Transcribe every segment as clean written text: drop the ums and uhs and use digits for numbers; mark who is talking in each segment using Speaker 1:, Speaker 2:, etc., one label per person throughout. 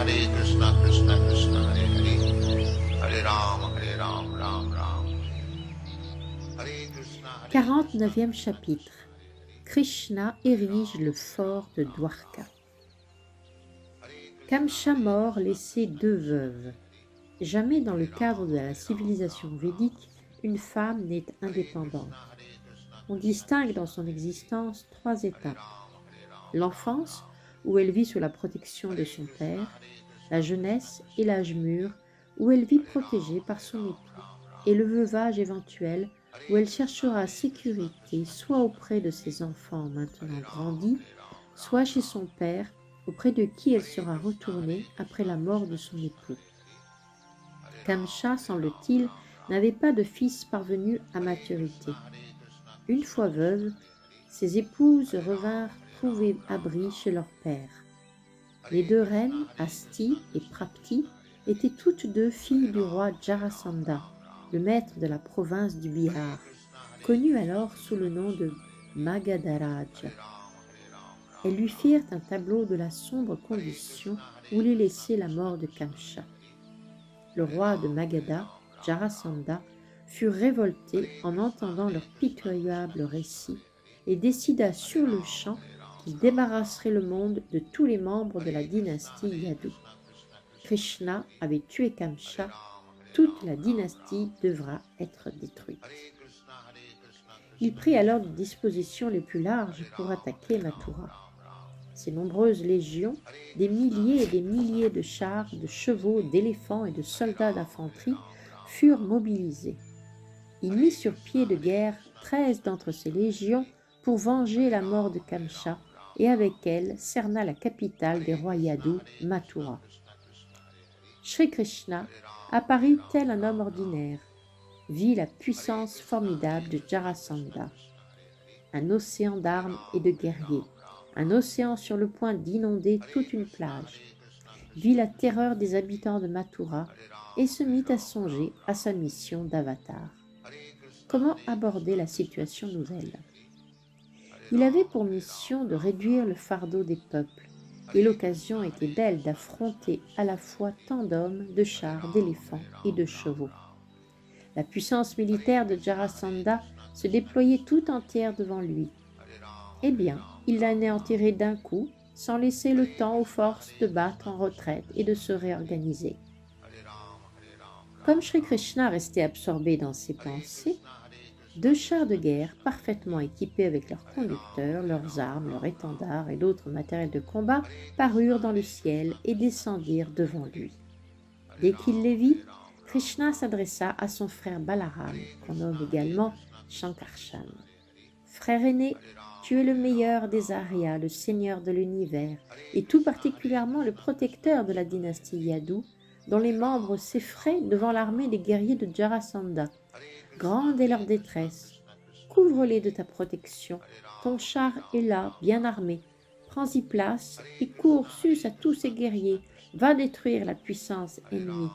Speaker 1: Krishna Krishna Hare Hare, Hare Ram, Ram Ram. Hare Krishna.
Speaker 2: 49e chapitre. Krishna érige le fort de Dwarka. Kamsa mort laissait 2 veuves. Jamais dans le cadre de la civilisation védique, une femme n'est indépendante. On distingue dans son existence 3 étapes. L'enfance, où elle vit sous la protection de son père, la jeunesse et l'âge mûr, où elle vit protégée par son époux, et le veuvage éventuel, où elle cherchera sécurité soit auprès de ses enfants maintenant grandis, soit chez son père, auprès de qui elle sera retournée après la mort de son époux. Kamsa, semble-t-il, n'avait pas de fils parvenu à maturité. Une fois veuve, ses épouses revinrent trouver abri chez leur père. Les 2 reines, Asti et Prapti, étaient toutes 2 filles du roi Jarasandha, le maître de la province du Bihar, connu alors sous le nom de Magadha-Raja. Elles lui firent un tableau de la sombre condition où les laissait la mort de Kamsa. Le roi de Magadha, Jarasandha, fut révolté en entendant leur pitoyable récit et décida sur le champ qu'il débarrasserait le monde de tous les membres de la dynastie Yadu. Krishna avait tué Kamsa, toute la dynastie devra être détruite. Il prit alors des dispositions les plus larges pour attaquer Mathura. Ses nombreuses légions, des milliers et des milliers de chars, de chevaux, d'éléphants et de soldats d'infanterie furent mobilisés. Il mit sur pied de guerre 13 d'entre ces légions pour venger la mort de Kamsa et avec elle cerna la capitale des rois Yadu, Mathura. Shri Krishna apparut tel un homme ordinaire, vit la puissance formidable de Jarasandha, un océan d'armes et de guerriers, un océan sur le point d'inonder toute une plage, vit la terreur des habitants de Mathura et se mit à songer à sa mission d'avatar. Comment aborder la situation nouvelle? Il avait pour mission de réduire le fardeau des peuples, et l'occasion était belle d'affronter à la fois tant d'hommes, de chars, d'éléphants et de chevaux. La puissance militaire de Jarasandha se déployait tout entière devant lui. Eh bien, il l'anéantirait d'un coup, sans laisser le temps aux forces de battre en retraite et de se réorganiser. Comme Shri Krishna restait absorbé dans ses pensées, 2 chars de guerre parfaitement équipés avec leurs conducteurs, leurs armes, leurs étendards et d'autres matériels de combat parurent dans le ciel et descendirent devant lui. Dès qu'il les vit, Krishna s'adressa à son frère Balaram, qu'on nomme également Shankarshan. « Frère aîné, tu es le meilleur des Aryas, le seigneur de l'univers, et tout particulièrement le protecteur de la dynastie Yadu, dont les membres s'effraient devant l'armée des guerriers de Jarasandha. Grande est leur détresse. Couvre-les de ta protection. Ton char est là, bien armé. Prends-y place et cours sus à tous ces guerriers. Va détruire la puissance ennemie.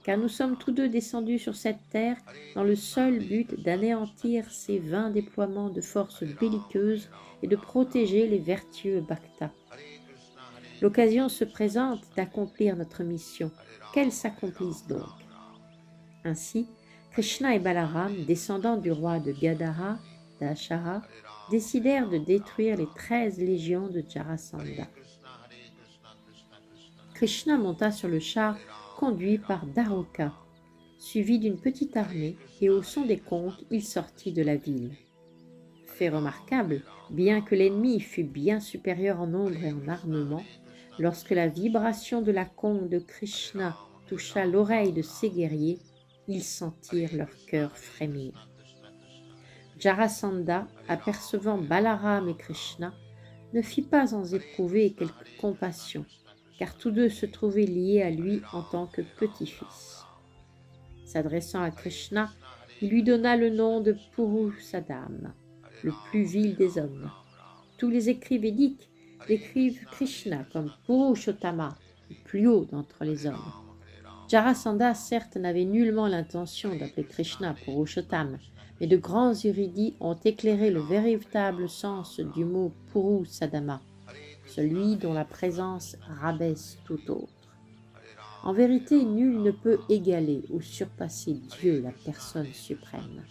Speaker 2: Car nous sommes tous 2 descendus sur cette terre dans le seul but d'anéantir ces vains déploiements de forces belliqueuses et de protéger les vertueux Bhaktas. L'occasion se présente d'accomplir notre mission. Qu'elle s'accomplisse donc. Ainsi, Krishna et Balaram, descendants du roi de Gadara, Dashara, décidèrent de détruire les 13 légions de Jarasandha. Krishna monta sur le char conduit par Daroka, suivi d'une petite armée, et au son des conques, il sortit de la ville. Fait remarquable, bien que l'ennemi fût bien supérieur en nombre et en armement, lorsque la vibration de la conque de Krishna toucha l'oreille de ces guerriers, ils sentirent leur cœur frémir. Jarasandha, apercevant Balaram et Krishna, ne fit pas en éprouver quelque compassion, car tous 2 se trouvaient liés à lui en tant que petit-fils. S'adressant à Krishna, il lui donna le nom de Purushottam, le plus vil des hommes. Tous les écrits védiques décrivent Krishna comme Purushottama, le plus haut d'entre les hommes. Jarasandha, certes, n'avait nullement l'intention d'appeler Krishna Purushottam, mais de grands érudits ont éclairé le véritable sens du mot Purushottam, celui dont la présence rabaisse tout autre. En vérité, nul ne peut égaler ou surpasser Dieu, la personne suprême.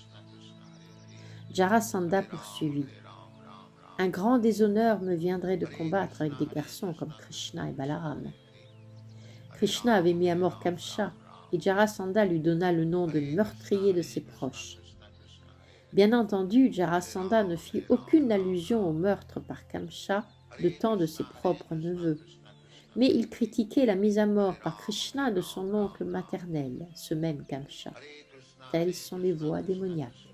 Speaker 2: Jarasandha poursuivit. Un grand déshonneur me viendrait de combattre avec des garçons comme Krishna et Balaram. Krishna avait mis à mort Kamsa et Jarasandha lui donna le nom de meurtrier de ses proches. Bien entendu, Jarasandha ne fit aucune allusion au meurtre par Kamsa de tant de ses propres neveux, mais il critiquait la mise à mort par Krishna de son oncle maternel, ce même Kamsa. Telles sont les voies démoniaques.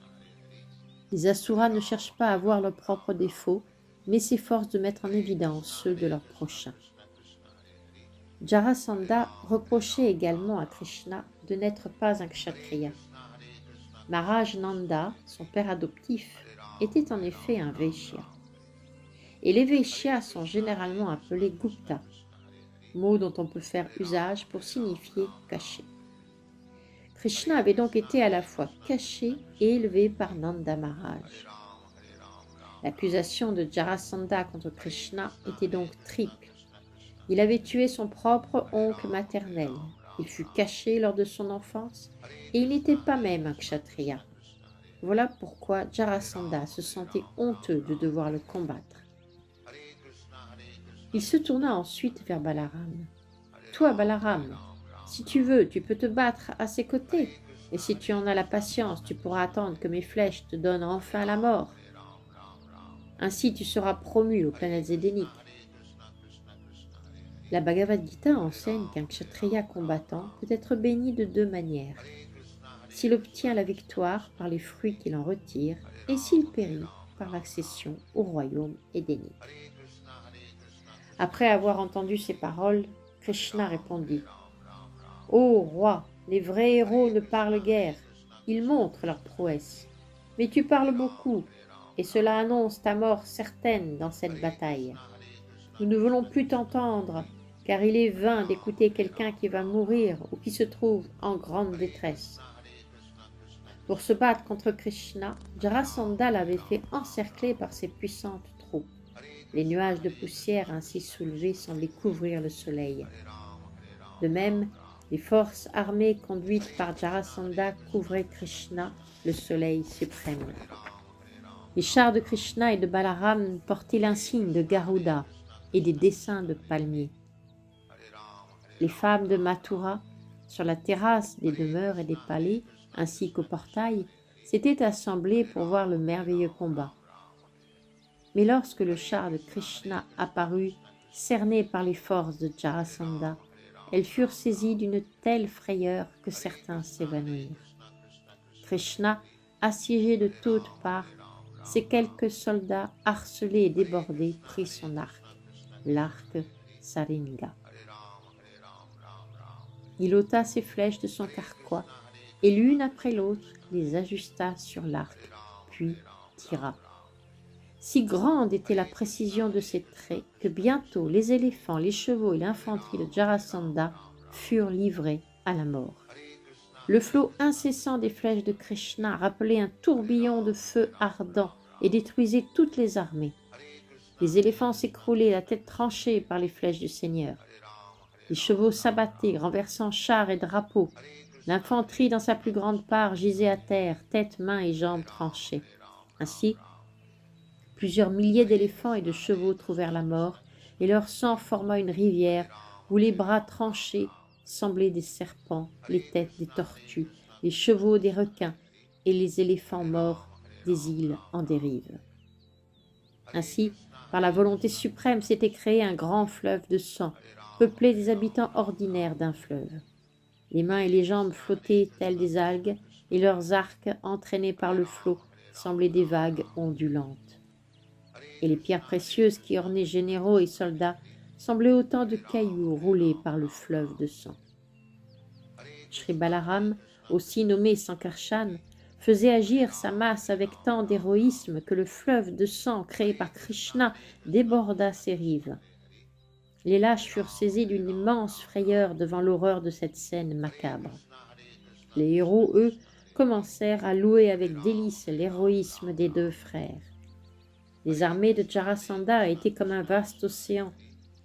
Speaker 2: Les Asuras ne cherchent pas à voir leurs propres défauts, mais s'efforcent de mettre en évidence ceux de leurs prochains. Jarasandha reprochait également à Krishna de n'être pas un kshatriya. Maharaj Nanda, son père adoptif, était en effet un Vaishya. Et les Vaishyas sont généralement appelés Gupta, mot dont on peut faire usage pour signifier caché. Krishna avait donc été à la fois caché et élevé par Nanda Maharaj. L'accusation de Jarasandha contre Krishna était donc triple. Il avait tué son propre oncle maternel, il fut caché lors de son enfance, et il n'était pas même un kshatriya. Voilà pourquoi Jarasandha se sentait honteux de devoir le combattre. Il se tourna ensuite vers Balaram. « Toi, Balaram, si tu veux, tu peux te battre à ses côtés, et si tu en as la patience, tu pourras attendre que mes flèches te donnent enfin la mort. Ainsi tu seras promu aux planètes édéniques. » La Bhagavad Gita enseigne qu'un kshatriya combattant peut être béni de deux manières. S'il obtient la victoire par les fruits qu'il en retire, et s'il périt par l'accession au royaume édénique. Après avoir entendu ces paroles, Krishna répondit « Ô roi, les vrais héros ne parlent guère, ils montrent leur prouesse. Mais tu parles beaucoup, et cela annonce ta mort certaine dans cette bataille. Nous ne voulons plus t'entendre, car il est vain d'écouter quelqu'un qui va mourir ou qui se trouve en grande détresse. » Pour se battre contre Krishna, Jarasandha l'avait fait encercler par ses puissantes troupes. Les nuages de poussière ainsi soulevés semblaient couvrir le soleil. De même, les forces armées conduites par Jarasandha couvraient Krishna, le soleil suprême. Les chars de Krishna et de Balaram portaient l'insigne de Garuda et des dessins de palmiers. Les femmes de Mathura, sur la terrasse des demeures et des palais, ainsi qu'au portail, s'étaient assemblées pour voir le merveilleux combat. Mais lorsque le char de Krishna apparut, cerné par les forces de Jarasandha, elles furent saisies d'une telle frayeur que certains s'évanouirent. Krishna, assiégé de toutes parts, ses quelques soldats harcelés et débordés prit son arc, l'arc Saringa. Il ôta ses flèches de son carquois et l'une après l'autre les ajusta sur l'arc, puis tira. Si grande était la précision de ses traits que bientôt les éléphants, les chevaux et l'infanterie de Jarasandha furent livrés à la mort. Le flot incessant des flèches de Krishna rappelait un tourbillon de feu ardent et détruisait toutes les armées. Les éléphants s'écroulaient, la tête tranchée par les flèches du Seigneur. Les chevaux s'abattaient, renversant chars et drapeaux. L'infanterie, dans sa plus grande part, gisait à terre, tête, mains et jambes tranchées. Ainsi, plusieurs milliers d'éléphants et de chevaux trouvèrent la mort, et leur sang forma une rivière où les bras tranchés semblaient des serpents, les têtes des tortues, les chevaux des requins et les éléphants morts des îles en dérive. Ainsi, par la volonté suprême, s'était créé un grand fleuve de sang, peuplé des habitants ordinaires d'un fleuve. Les mains et les jambes flottaient telles des algues, et leurs arcs, entraînés par le flot, semblaient des vagues ondulantes. Et les pierres précieuses qui ornaient généraux et soldats semblaient autant de cailloux roulés par le fleuve de sang. Shri Balaram, aussi nommé Sankarshan, faisait agir sa masse avec tant d'héroïsme que le fleuve de sang créé par Krishna déborda ses rives. Les lâches furent saisis d'une immense frayeur devant l'horreur de cette scène macabre. Les héros, eux, commencèrent à louer avec délice l'héroïsme des deux frères. Les armées de Jarasandha étaient comme un vaste océan.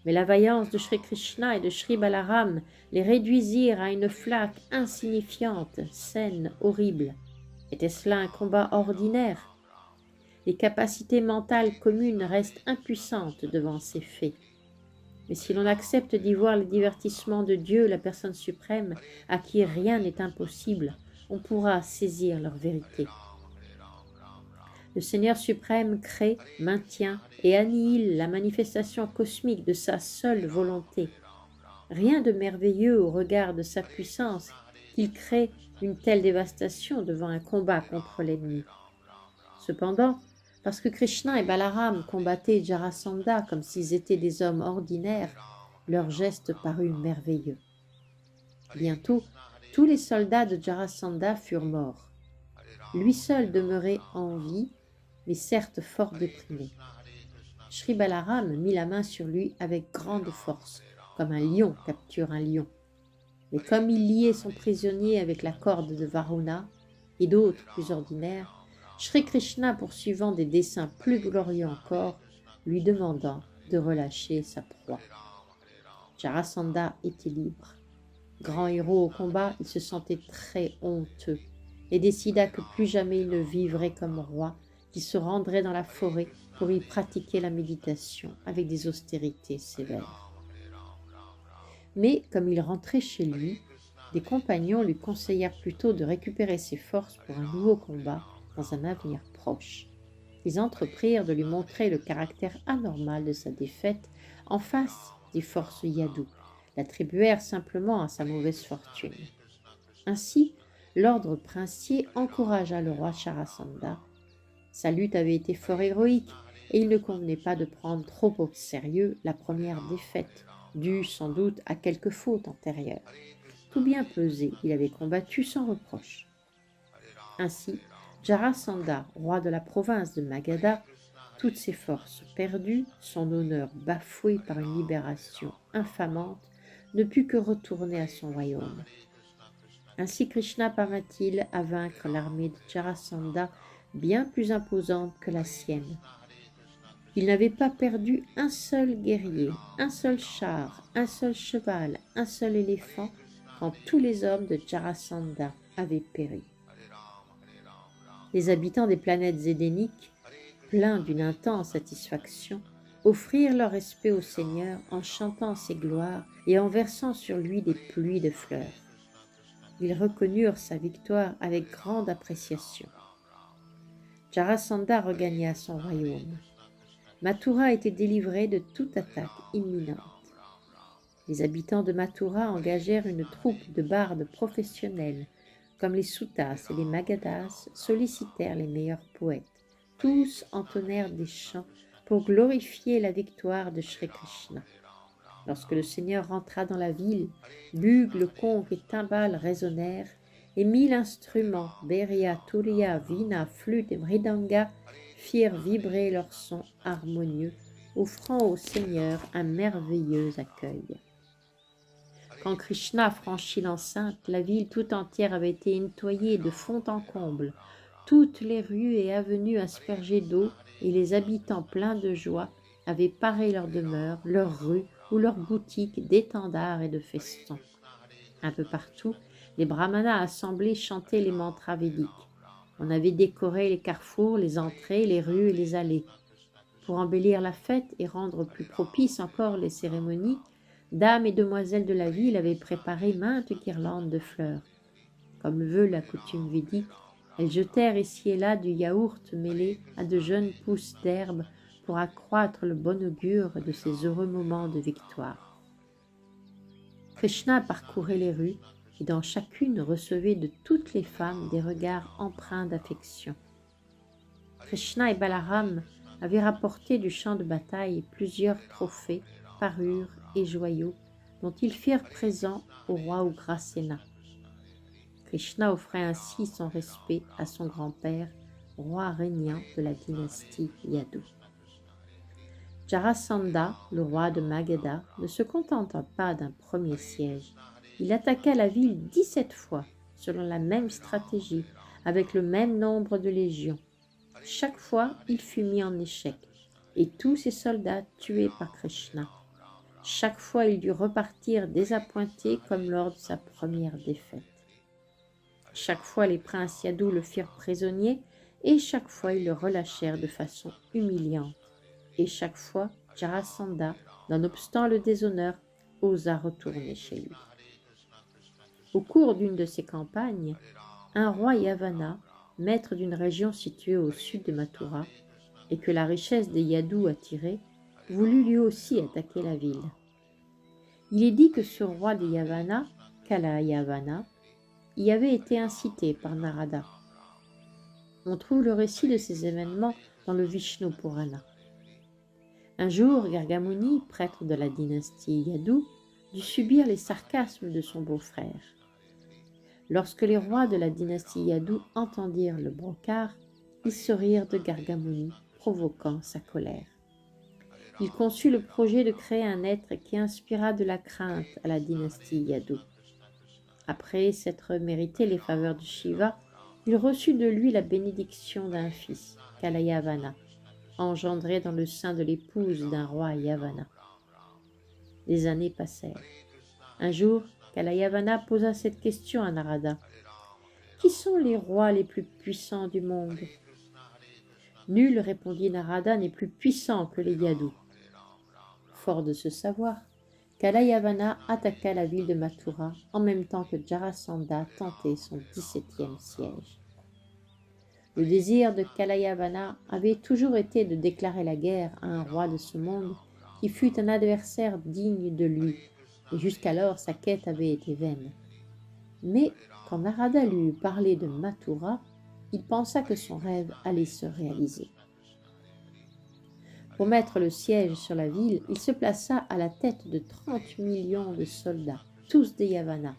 Speaker 2: Mais la vaillance de Sri Krishna et de Sri Balaram les réduisirent à une flaque insignifiante, saine, horrible. Était-ce là un combat ordinaire? Les capacités mentales communes restent impuissantes devant ces faits. Mais si l'on accepte d'y voir les divertissements de Dieu, la personne suprême, à qui rien n'est impossible, on pourra saisir leur vérité. Le Seigneur suprême crée, maintient et annihile la manifestation cosmique de sa seule volonté. Rien de merveilleux au regard de sa puissance qu'il crée une telle dévastation devant un combat contre l'ennemi. Cependant, parce que Krishna et Balaram combattaient Jarasandha comme s'ils étaient des hommes ordinaires, leur geste parut merveilleux. Bientôt, tous les soldats de Jarasandha furent morts. Lui seul demeurait en vie, mais certes fort déprimé. Sri Balaram mit la main sur lui avec grande force, comme un lion capture un lion. Mais comme il liait son prisonnier avec la corde de Varuna et d'autres plus ordinaires, Sri Krishna, poursuivant des desseins plus glorieux encore, lui demandant de relâcher sa proie. Jarasandha était libre. Grand héros au combat, il se sentait très honteux et décida que plus jamais il ne vivrait comme roi, qu'il se rendrait dans la forêt pour y pratiquer la méditation avec des austérités sévères. Mais comme il rentrait chez lui, des compagnons lui conseillèrent plutôt de récupérer ses forces pour un nouveau combat dans un avenir proche. Ils entreprirent de lui montrer le caractère anormal de sa défaite en face des forces Yadu, l'attribuèrent simplement à sa mauvaise fortune. Ainsi, l'ordre princier encouragea le roi Jarasandha. Sa lutte avait été fort héroïque et il ne convenait pas de prendre trop au sérieux la première défaite, due sans doute à quelque faute antérieure. Tout bien pesé, il avait combattu sans reproche. Ainsi, Jarasandha, roi de la province de Magadha, toutes ses forces perdues, son honneur bafoué par une libération infamante, ne put que retourner à son royaume. Ainsi Krishna parvint-il à vaincre l'armée de Jarasandha, bien plus imposante que la sienne. Il n'avait pas perdu un seul guerrier, un seul char, un seul cheval, un seul éléphant, quand tous les hommes de Jarasandha avaient péri. Les habitants des planètes édéniques, pleins d'une intense satisfaction, offrirent leur respect au Seigneur en chantant ses gloires et en versant sur lui des pluies de fleurs. Ils reconnurent sa victoire avec grande appréciation. Jarasandha regagna son royaume. Mathura était délivrée de toute attaque imminente. Les habitants de Mathura engagèrent une troupe de bardes professionnels, comme les Sutas et les Magadas sollicitèrent les meilleurs poètes. Tous entonnèrent des chants pour glorifier la victoire de Sri Krishna. Lorsque le Seigneur rentra dans la ville, bugles, conques et timbales résonnèrent, et 1000 instruments, Beria, Turiya, Vina, flûte et mridanga, firent vibrer leurs sons harmonieux, offrant au Seigneur un merveilleux accueil. Quand Krishna franchit l'enceinte, la ville tout entière avait été nettoyée de fond en comble, toutes les rues et avenues aspergées d'eau, et les habitants pleins de joie avaient paré leurs demeures, leurs rues ou leurs boutiques d'étendards et de festons. Un peu partout, les brahmanas assemblés chantaient les mantras védiques. On avait décoré les carrefours, les entrées, les rues et les allées. Pour embellir la fête et rendre plus propices encore les cérémonies, dames et demoiselles de la ville avaient préparé maintes guirlandes de fleurs. Comme le veut la coutume védique, elles jetèrent ici et là du yaourt mêlé à de jeunes pousses d'herbe pour accroître le bon augure de ces heureux moments de victoire. Krishna parcourait les rues et dans chacune recevait de toutes les femmes des regards empreints d'affection. Krishna et Balaram avaient rapporté du champ de bataille plusieurs trophées, parures et joyaux dont ils firent présent au roi Ugrasena. Krishna offrait ainsi son respect à son grand-père, roi régnant de la dynastie Yadu. Jarasandha, le roi de Magadha, ne se contenta pas d'un premier siège. Il attaqua la ville 17 fois, selon la même stratégie, avec le même nombre de légions. Chaque fois, il fut mis en échec, et tous ses soldats tués par Krishna. Chaque fois, il dut repartir désappointé comme lors de sa première défaite. Chaque fois, les princes Yadou le firent prisonnier et chaque fois, ils le relâchèrent de façon humiliante. Et chaque fois, Jarasandha, nonobstant le déshonneur, osa retourner chez lui. Au cours d'une de ces campagnes, un roi Yavana, maître d'une région située au sud de Mathura, et que la richesse des Yadous attirait, voulut lui aussi attaquer la ville. Il est dit que ce roi des Yavana, Kalayavana, y avait été incité par Narada. On trouve le récit de ces événements dans le Vishnu Purana. Un jour, Gargamuni, prêtre de la dynastie Yadu, dut subir les sarcasmes de son beau-frère. Lorsque les rois de la dynastie Yadu entendirent le brocard, ils se rirent de Gargamuni, provoquant sa colère. Il conçut le projet de créer un être qui inspira de la crainte à la dynastie Yadu. Après s'être mérité les faveurs de Shiva, il reçut de lui la bénédiction d'un fils, Kalayavana, engendré dans le sein de l'épouse d'un roi Yavana. Les années passèrent. Un jour, Kalayavana posa cette question à Narada. « Qui sont les rois les plus puissants du monde ?» Nul, répondit Narada, n'est plus puissant que les Yadus. Fort de ce savoir, Kalayavana attaqua la ville de Mathura en même temps que Jarasandha tentait son 17e siège. Le désir de Kalayavana avait toujours été de déclarer la guerre à un roi de ce monde qui fût un adversaire digne de lui, et jusqu'alors sa quête avait été vaine. Mais quand Narada lui eut parlé de Mathura, il pensa que son rêve allait se réaliser. Pour mettre le siège sur la ville, il se plaça à la tête de 30 millions de soldats, tous des Yavanas.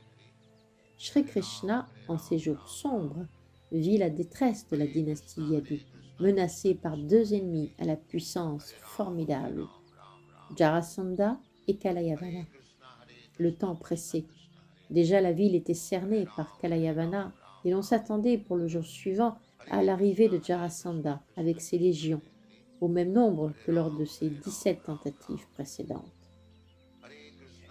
Speaker 2: Shri Krishna, en ces jours sombres, vit la détresse de la dynastie Yadu, menacée par deux ennemis à la puissance formidable, Jarasandha et Kalayavana. Le temps pressait. Déjà la ville était cernée par Kalayavana et l'on s'attendait pour le jour suivant à l'arrivée de Jarasandha avec ses légions, au même nombre que lors de ses 17 tentatives précédentes.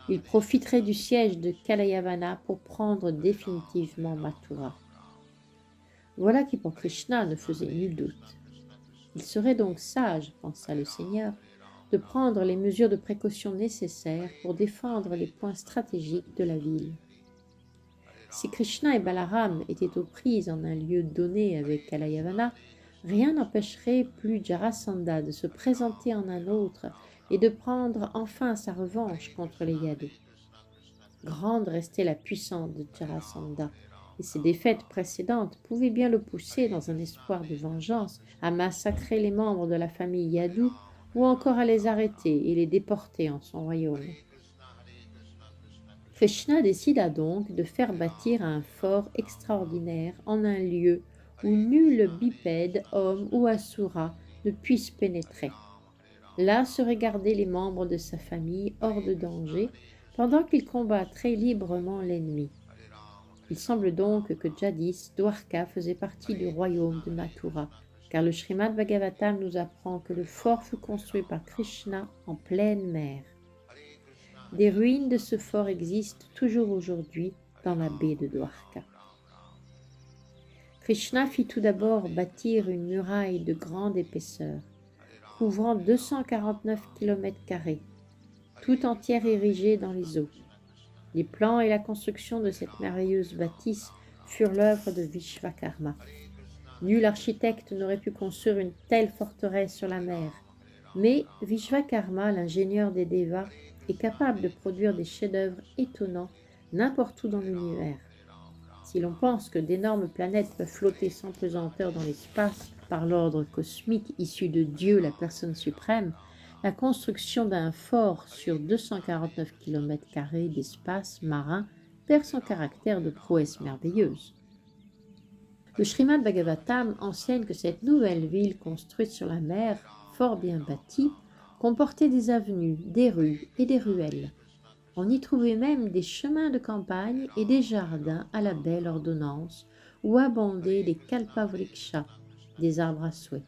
Speaker 2: Il profiterait du siège de Kalayavana pour prendre définitivement Mathura. Voilà qui pour Krishna ne faisait nul doute. Il serait donc sage, pensa le Seigneur, de prendre les mesures de précaution nécessaires pour défendre les points stratégiques de la ville. Si Krishna et Balaram étaient aux prises en un lieu donné avec Kalayavana, rien n'empêcherait plus Jarasandha de se présenter en un autre et de prendre enfin sa revanche contre les Yadus. Grande restait la puissance de Jarasandha, et ses défaites précédentes pouvaient bien le pousser, dans un espoir de vengeance, à massacrer les membres de la famille Yadu ou encore à les arrêter et les déporter en son royaume. Krishna décida donc de faire bâtir un fort extraordinaire en un lieu où nul bipède, homme ou asura ne puisse pénétrer. Là seraient gardés les membres de sa famille hors de danger, pendant qu'il combattrait librement l'ennemi. Il semble donc que jadis, Dwarka faisait partie du royaume de Mathura, car le Srimad Bhagavatam nous apprend que le fort fut construit par Krishna en pleine mer. Des ruines de ce fort existent toujours aujourd'hui dans la baie de Dwarka. Krishna fit tout d'abord bâtir une muraille de grande épaisseur, couvrant 249 km², tout entière érigée dans les eaux. Les plans et la construction de cette merveilleuse bâtisse furent l'œuvre de Vishvakarma. Nul architecte n'aurait pu construire une telle forteresse sur la mer, mais Vishvakarma, l'ingénieur des Devas, est capable de produire des chefs-d'œuvre étonnants n'importe où dans l'univers. Si l'on pense que d'énormes planètes peuvent flotter sans pesanteur dans l'espace par l'ordre cosmique issu de Dieu, la personne suprême, la construction d'un fort sur 249 km² d'espace marin perd son caractère de prouesse merveilleuse. Le Srimad Bhagavatam enseigne que cette nouvelle ville construite sur la mer, fort bien bâtie, comportait des avenues, des rues et des ruelles. On y trouvait même des chemins de campagne et des jardins à la belle ordonnance où abondaient les kalpavriksha, des arbres à souhait.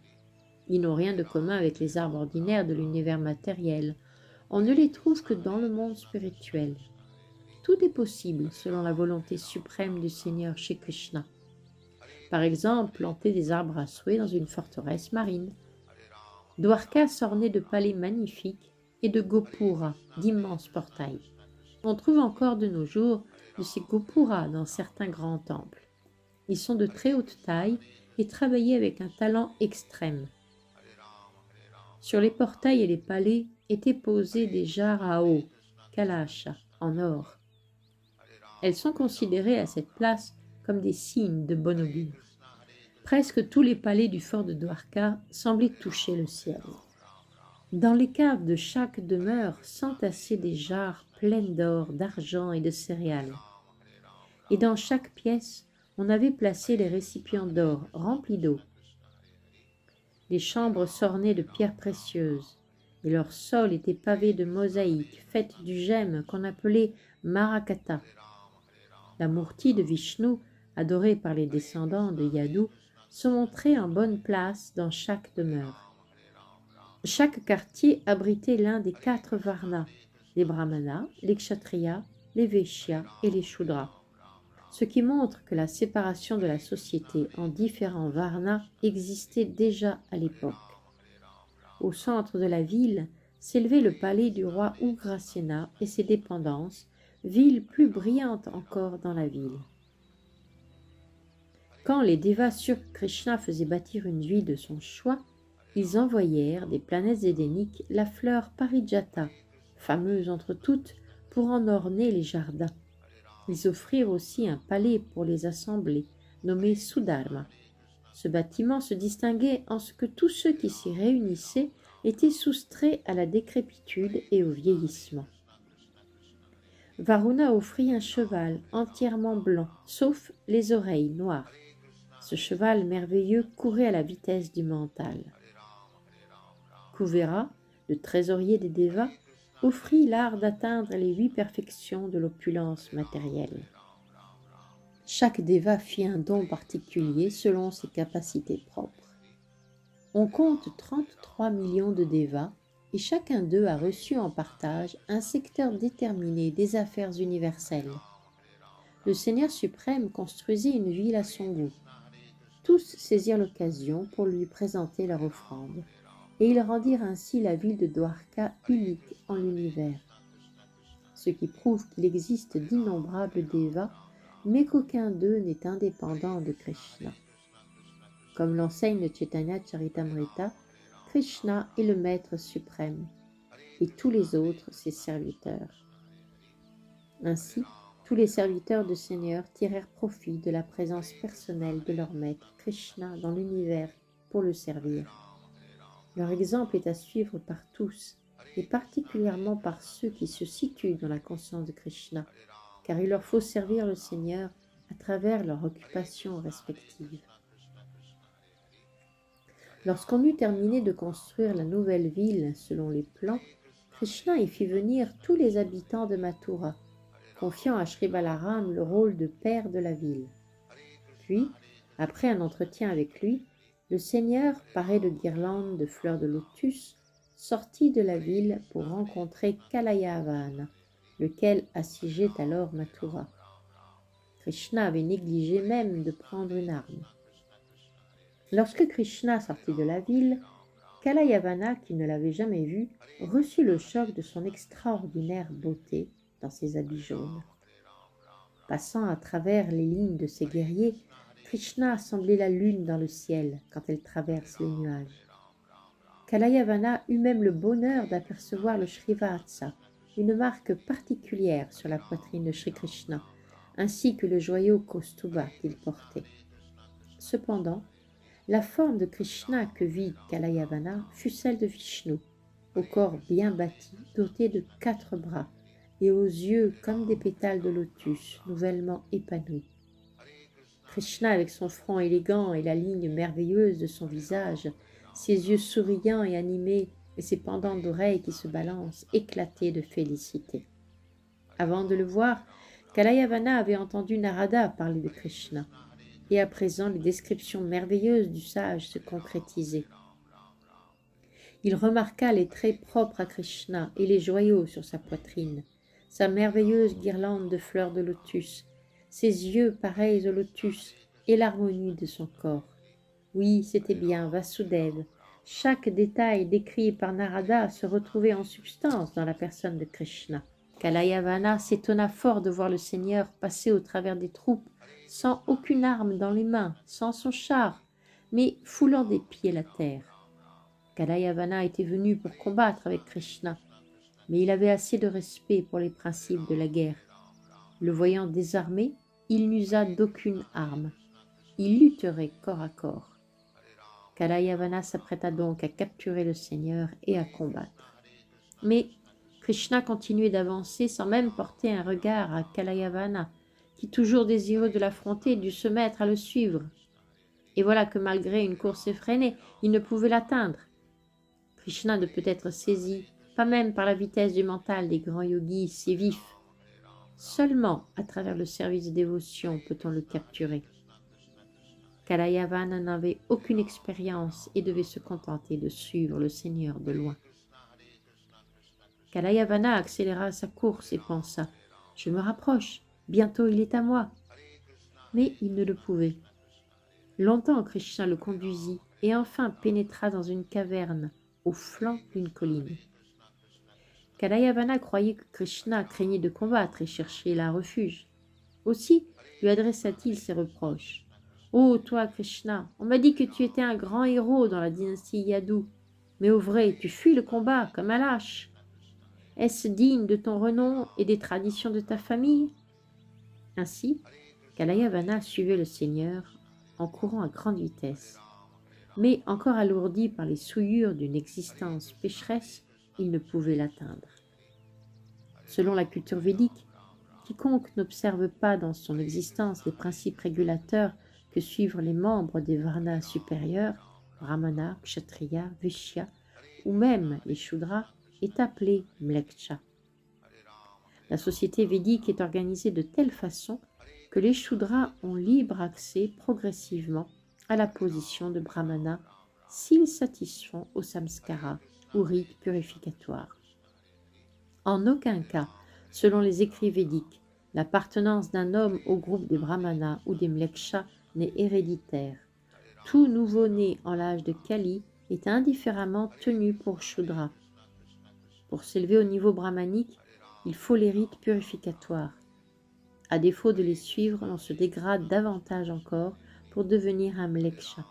Speaker 2: Ils n'ont rien de commun avec les arbres ordinaires de l'univers matériel. on ne les trouve que dans le monde spirituel. Tout est possible selon la volonté suprême du Seigneur chez Krishna. Par exemple, planter des arbres à souhait dans une forteresse marine. Dwarka s'ornait de palais magnifiques et de gopuras, d'immenses portails. On trouve encore de nos jours de ces gopuras dans certains grands temples. Ils sont de très haute taille et travaillés avec un talent extrême. Sur les portails et les palais étaient posées des jarres à eau, kalasha, en or. Elles sont considérées à cette place comme des signes de bon augure. Presque tous les palais du fort de Dwarka semblaient toucher le ciel. Dans les caves de chaque demeure s'entassaient des jarres pleines d'or, d'argent et de céréales. Et dans chaque pièce, on avait placé les récipients d'or remplis d'eau. Les chambres s'ornaient de pierres précieuses, et leur sol était pavé de mosaïques faites du gemme qu'on appelait Marakata. La Murti de Vishnu, adorée par les descendants de Yadu, se montrait en bonne place dans chaque demeure. Chaque quartier abritait l'un des 4 varnas, les brahmanas, les kshatriyas, les vaishyas et les shudras, ce qui montre que la séparation de la société en différents varnas existait déjà à l'époque. Au centre de la ville s'élevait le palais du roi Ugrasena et ses dépendances, ville plus brillante encore dans la ville. Quand les Devas surent que Krishna faisait bâtir une ville de son choix, ils envoyèrent des planètes édéniques la fleur Parijata, fameuse entre toutes, pour en orner les jardins. Ils offrirent aussi un palais pour les assembler, nommé Sudharma. Ce bâtiment se distinguait en ce que tous ceux qui s'y réunissaient étaient soustraits à la décrépitude et au vieillissement. Varuna offrit un cheval entièrement blanc, sauf les oreilles noires. Ce cheval merveilleux courait à la vitesse du mental. Kuvera, le trésorier des Devas, offrit l'art d'atteindre les 8 perfections de l'opulence matérielle. Chaque Deva fit un don particulier selon ses capacités propres. On compte 33 millions de Devas et chacun d'eux a reçu en partage un secteur déterminé des affaires universelles. Le Seigneur suprême construisit une ville à son goût. Tous saisirent l'occasion pour lui présenter leur offrande, et ils rendirent ainsi la ville de Dwarka unique en l'univers. Ce qui prouve qu'il existe d'innombrables Devas, mais qu'aucun d'eux n'est indépendant de Krishna. Comme l'enseigne le Chaitanya Charitamrita, Krishna est le maître suprême, et tous les autres ses serviteurs. Ainsi, tous les serviteurs du Seigneur tirèrent profit de la présence personnelle de leur maître Krishna dans l'univers pour le servir. Leur exemple est à suivre par tous, et particulièrement par ceux qui se situent dans la conscience de Krishna, car il leur faut servir le Seigneur à travers leurs occupations respectives. Lorsqu'on eut terminé de construire la nouvelle ville selon les plans, Krishna y fit venir tous les habitants de Mathura, confiant à Shri Balaram le rôle de père de la ville. Puis, après un entretien avec lui, le Seigneur, paré de guirlandes de fleurs de lotus, sortit de la ville pour rencontrer Kalayavana, lequel assiégeait alors Mathura. Krishna avait négligé même de prendre une arme. Lorsque Krishna sortit de la ville, Kalayavana, qui ne l'avait jamais vu, reçut le choc de son extraordinaire beauté dans ses habits jaunes. Passant à travers les lignes de ses guerriers, Krishna semblait la lune dans le ciel quand elle traverse les nuages. Kalayavana eut même le bonheur d'apercevoir le Srivatsa, une marque particulière sur la poitrine de Shri Krishna, ainsi que le joyau Kaustuba qu'il portait. Cependant, la forme de Krishna que vit Kalayavana fut celle de Vishnu, au corps bien bâti, doté de 4 bras, et aux yeux comme des pétales de lotus nouvellement épanouis. Krishna, avec son front élégant et la ligne merveilleuse de son visage, ses yeux souriants et animés, et ses pendants d'oreilles qui se balancent, éclataient de félicité. Avant de le voir, Kalayavana avait entendu Narada parler de Krishna, et à présent les descriptions merveilleuses du sage se concrétisaient. Il remarqua les traits propres à Krishna et les joyaux sur sa poitrine, sa merveilleuse guirlande de fleurs de lotus, ses yeux pareils au lotus et l'harmonie de son corps. Oui, c'était bien Vasudeva. Chaque détail décrit par Narada se retrouvait en substance dans la personne de Krishna. Kalayavana s'étonna fort de voir le Seigneur passer au travers des troupes, sans aucune arme dans les mains, sans son char, mais foulant des pieds la terre. Kalayavana était venu pour combattre avec Krishna, mais il avait assez de respect pour les principes de la guerre. Le voyant désarmé, il n'usa d'aucune arme. Il lutterait corps à corps. Kalayavana s'apprêta donc à capturer le Seigneur et à combattre. Mais Krishna continuait d'avancer sans même porter un regard à Kalayavana, qui, toujours désireux de l'affronter, dut se mettre à le suivre. Et voilà que malgré une course effrénée, il ne pouvait l'atteindre. Krishna ne peut être saisi, pas même par la vitesse du mental des grands yogis si vifs. Seulement à travers le service de dévotion peut-on le capturer. Kalayavana n'avait aucune expérience et devait se contenter de suivre le Seigneur de loin. Kalayavana accéléra sa course et pensa « Je me rapproche, bientôt il est à moi ». Mais il ne le pouvait. Longtemps Krishna le conduisit et enfin pénétra dans une caverne au flanc d'une colline. Kalayavana croyait que Krishna craignait de combattre et cherchait là refuge. Aussi lui adressa-t-il ses reproches. « Ô toi Krishna, on m'a dit que tu étais un grand héros dans la dynastie Yadu, mais au vrai tu fuis le combat comme un lâche. Est-ce digne de ton renom et des traditions de ta famille ?» Ainsi, Kalayavana suivait le Seigneur en courant à grande vitesse. Mais encore alourdi par les souillures d'une existence pécheresse, il ne pouvait l'atteindre. Selon la culture védique, quiconque n'observe pas dans son existence les principes régulateurs que suivent les membres des varnas supérieurs, brahmana, kshatriya, vishya, ou même les shudras, est appelé mleksha. La société védique est organisée de telle façon que les shudras ont libre accès progressivement à la position de brahmana s'ils satisfont aux samskaras ou rites purificatoires. En aucun cas, selon les écrits védiques, l'appartenance d'un homme au groupe des brahmanas ou des mlekshas n'est héréditaire. Tout nouveau-né en l'âge de Kali est indifféremment tenu pour shudra. Pour s'élever au niveau brahmanique, il faut les rites purificatoires. À défaut de les suivre, on se dégrade davantage encore pour devenir un mleksha.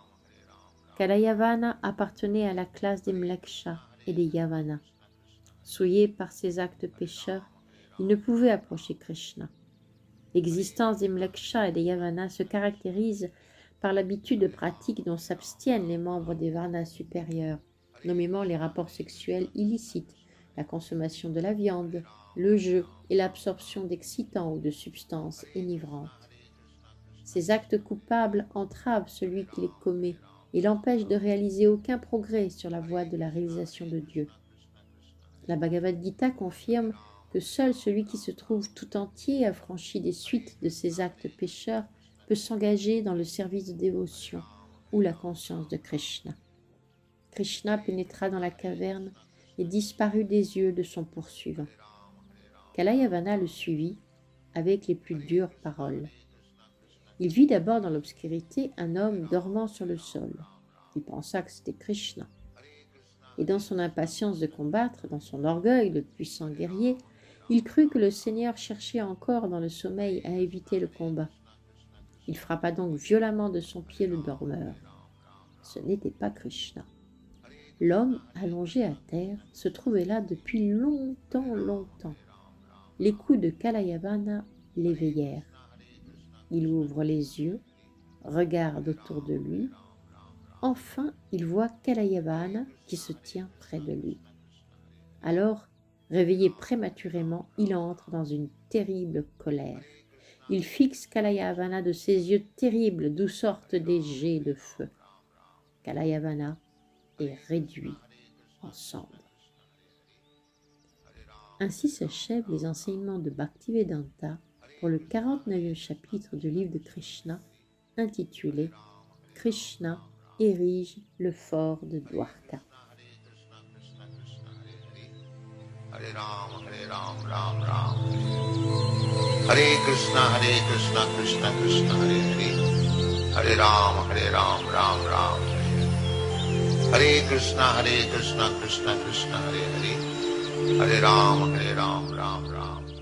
Speaker 2: Kalayavana appartenait à la classe des mlekshas et des yavanas. Souillé par ses actes pécheurs, il ne pouvait approcher Krishna. L'existence des mlekshas et des yavanas se caractérise par l'habitude pratique dont s'abstiennent les membres des varnas supérieurs, nommément les rapports sexuels illicites, la consommation de la viande, le jeu et l'absorption d'excitants ou de substances enivrantes. Ces actes coupables entravent celui qui les commet et l'empêchent de réaliser aucun progrès sur la voie de la réalisation de Dieu. La Bhagavad Gita confirme que seul celui qui se trouve tout entier affranchi des suites de ces actes pécheurs peut s'engager dans le service de dévotion ou la conscience de Krishna. Krishna pénétra dans la caverne et disparut des yeux de son poursuivant. Kalayavana le suivit avec les plus dures paroles. Il vit d'abord dans l'obscurité un homme dormant sur le sol. Il pensa que c'était Krishna. Et dans son impatience de combattre, dans son orgueil de puissant guerrier, il crut que le Seigneur cherchait encore dans le sommeil à éviter le combat. Il frappa donc violemment de son pied le dormeur. Ce n'était pas Krishna. L'homme, allongé à terre, se trouvait là depuis longtemps. Les coups de Kalayavana l'éveillèrent. Il ouvre les yeux, regarde autour de lui. Enfin, il voit Kalayavana qui se tient près de lui. Alors, réveillé prématurément, il entre dans une terrible colère. Il fixe Kalayavana de ses yeux terribles d'où sortent des jets de feu. Kalayavana est réduit en cendres. Ainsi s'achèvent les enseignements de Bhaktivedanta pour le 49e chapitre du livre de Krishna, intitulé « Krishna érige le fort de Dwarka ».
Speaker 1: Ram, Ram Ram. Hare Krishna, Krishna Krishna, Hare Hare. Hare Ram, Ram Ram. Hare Krishna, Krishna Krishna, Hare Hare. Hare Ram, Ram Ram.